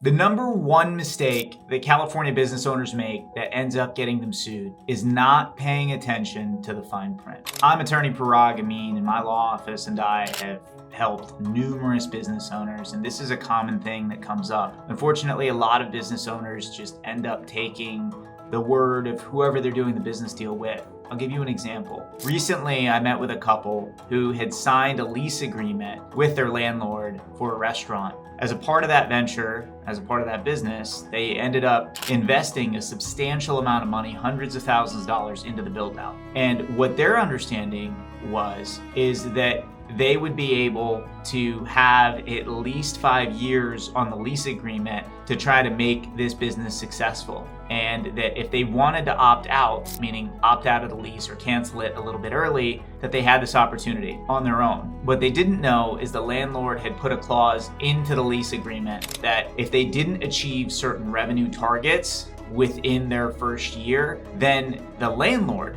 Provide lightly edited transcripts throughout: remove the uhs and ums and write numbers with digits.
The number one mistake that California business owners make that ends up getting them sued is not paying attention to the fine print. I'm attorney Parag Amin, and my law office and I have helped numerous business owners, and this is a common thing that comes up. Unfortunately, a lot of business owners just end up taking the word of whoever they're doing the business deal with. I'll give you an example. Recently, I met with a couple who had signed a lease agreement with their landlord for a restaurant. As a part of that venture, as a part of that business, they ended up investing a substantial amount of money, hundreds of thousands of dollars, into the build out. And what their understanding is that they would be able to have at least 5 years on the lease agreement to try to make this business successful. And that if they wanted to opt out, meaning opt out of the lease or cancel it a little bit early, that they had this opportunity on their own. What they didn't know is the landlord had put a clause into the lease agreement that if they didn't achieve certain revenue targets within their first year, then the landlord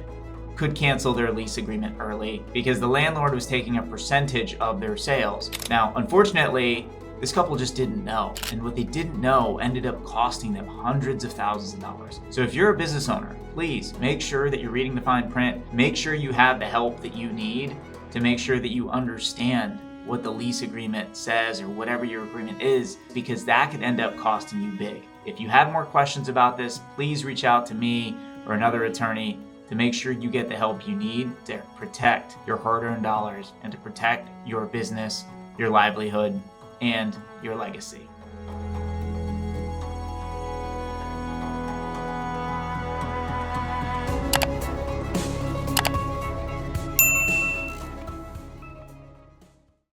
could cancel their lease agreement early because the landlord was taking a percentage of their sales. Now, unfortunately, this couple just didn't know, and what they didn't know ended up costing them hundreds of thousands of dollars. So if you're a business owner, please make sure that you're reading the fine print. Make sure you have the help that you need to make sure that you understand what the lease agreement says or whatever your agreement is, because that could end up costing you big. If you have more questions about this, please reach out to me or another attorney to make sure you get the help you need to protect your hard-earned dollars and to protect your business, your livelihood, and your legacy.